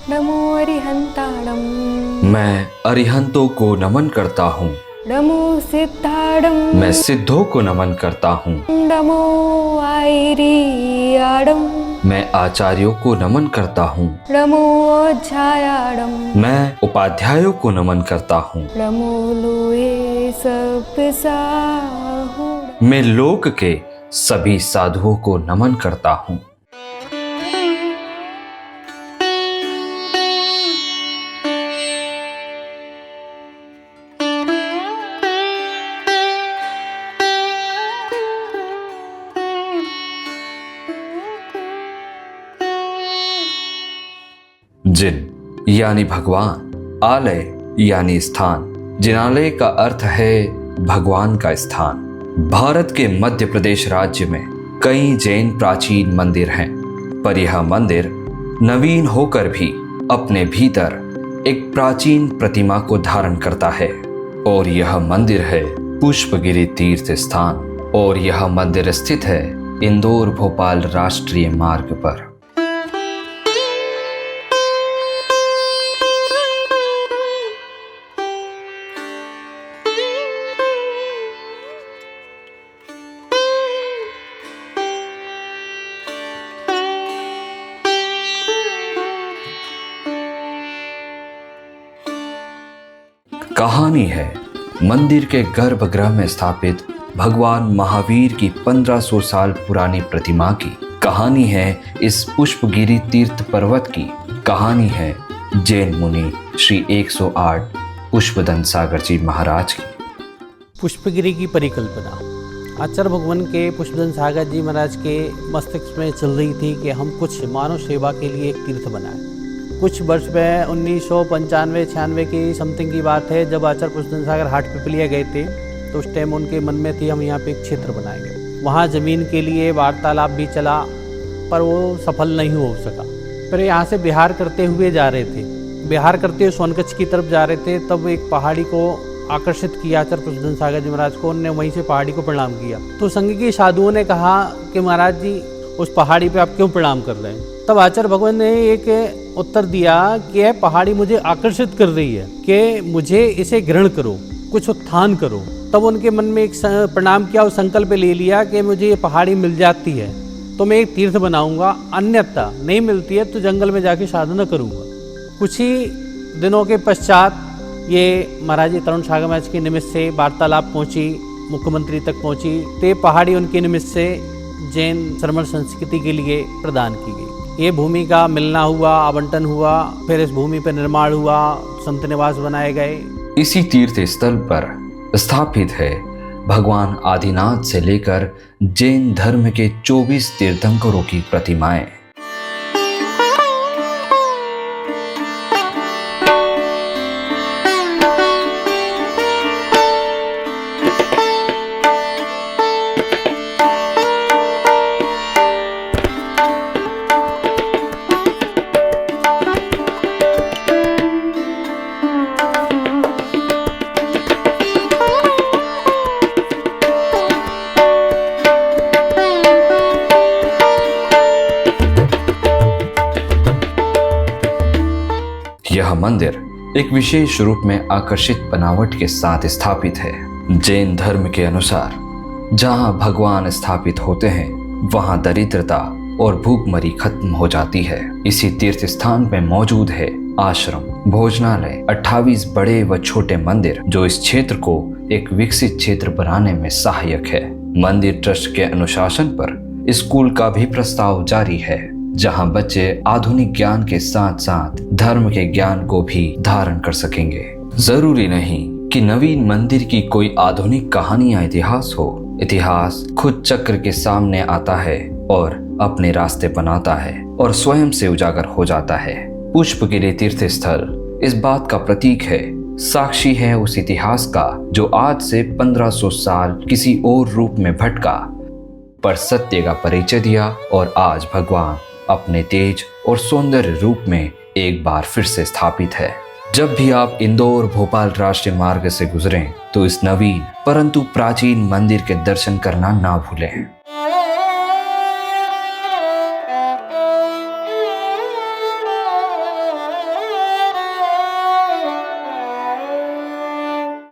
नमो अरिहंताणं। मैं अरिहंतों को नमन करता हूँ। नमो सिद्धाणं। मैं सिद्धों को नमन करता हूँ। नमो आयर्याणं। मैं आचार्यों को नमन करता हूँ। नमो अध्यायाणं। मैं उपाध्यायों को नमन करता हूँ। नमो लोये सप्तसाहुणं। मैं लोक के सभी साधुओं को नमन करता हूँ। जिन यानी भगवान, आलय यानी स्थान। जिनालय का अर्थ है भगवान का स्थान। भारत के मध्य प्रदेश राज्य में कई जैन प्राचीन मंदिर हैं, पर यह मंदिर नवीन होकर भी अपने भीतर एक प्राचीन प्रतिमा को धारण करता है, और यह मंदिर है पुष्पगिरि तीर्थ स्थान। और यह मंदिर स्थित है इंदौर भोपाल राष्ट्रीय मार्ग पर। कहानी है मंदिर के गर्भगृह में स्थापित भगवान महावीर की 1500 साल पुरानी प्रतिमा की। कहानी है इस पुष्पगिरि तीर्थ पर्वत की। कहानी है जैन मुनि श्री 108 पुष्पदंत सागर जी महाराज की। पुष्पगिरि की परिकल्पना आचार्य भगवान के पुष्पदंत सागर जी महाराज के मस्तिष्क में चल रही थी कि हम कुछ मानव सेवा के लिए एक तीर्थ बनाएं। कुछ वर्ष में 1995-96 की समथिंग की बात है, जब आचार्य पुष्पदंत सागर हाट पिपलिया गए थे, तो उस टाइम उनके मन में थी हम यहाँ पे एक क्षेत्र बनाएंगे। वहाँ ज़मीन के लिए वार्तालाप भी चला, पर वो सफल नहीं हो सका। फिर यहाँ से बिहार करते हुए जा रहे थे, बिहार करते हुए सोनकच्छ की तरफ जा रहे थे, तब एक पहाड़ी को आकर्षित किया आचार्य पुष्पदंत सागर जी महाराज को। उन्होंने वहीं से पहाड़ी को प्रणाम किया, तो संघ के साधुओं ने कहा कि महाराज जी उस पहाड़ी पे आप क्यों प्रणाम कर रहे हैं। तब आचार्य भगवान ने एक उत्तर दिया कि यह पहाड़ी मुझे आकर्षित कर रही है कि मुझे इसे ग्रहण करो, कुछ उत्थान करो। तब उनके मन में एक प्रणाम किया और संकल्प ले लिया कि मुझे ये पहाड़ी मिल जाती है तो मैं एक तीर्थ बनाऊंगा, अन्यथा नहीं मिलती है तो जंगल में जाके साधना करूंगा। कुछ ही दिनों के पश्चात ये महाराज जी तरुण सागर महाराज के निमित्त से वार्तालाप पहुंची, मुख्यमंत्री तक पहुंची, तो ये पहाड़ी उनके निमित्त से जैन श्रमण संस्कृति के लिए प्रदान की गई। ये भूमि का मिलना हुआ, आवंटन हुआ, फिर इस भूमि पर निर्माण हुआ, संत निवास बनाए गए। इसी तीर्थ स्थल पर स्थापित है भगवान आदिनाथ से लेकर जैन धर्म के 24 तीर्थंकरों की प्रतिमाएं। यह मंदिर एक विशेष रूप में आकर्षित बनावट के साथ स्थापित है। जैन धर्म के अनुसार जहां भगवान स्थापित होते हैं वहां दरिद्रता और भूखमरी खत्म हो जाती है। इसी तीर्थ स्थान में मौजूद है आश्रम, भोजनालय, 28 बड़े व छोटे मंदिर, जो इस क्षेत्र को एक विकसित क्षेत्र बनाने में सहायक है। मंदिर ट्रस्ट के अनुशासन पर स्कूल का भी प्रस्ताव जारी है, जहां बच्चे आधुनिक ज्ञान के साथ साथ धर्म के ज्ञान को भी धारण कर सकेंगे। जरूरी नहीं कि नवीन मंदिर की कोई आधुनिक कहानी या इतिहास हो। इतिहास खुद चक्र के सामने आता है और अपने रास्ते बनाता है और स्वयं से उजागर हो जाता है। पुष्पगिरि तीर्थ स्थल इस बात का प्रतीक है, साक्षी है उस इतिहास का जो आज से 1500 साल किसी और रूप में भटका, पर सत्य का परिचय दिया और आज भगवान अपने तेज और सौंदर्य रूप में एक बार फिर से स्थापित है। जब भी आप इंदौर भोपाल राष्ट्रीय मार्ग से गुजरें तो इस नवीन परंतु प्राचीन मंदिर के दर्शन करना ना भूलें।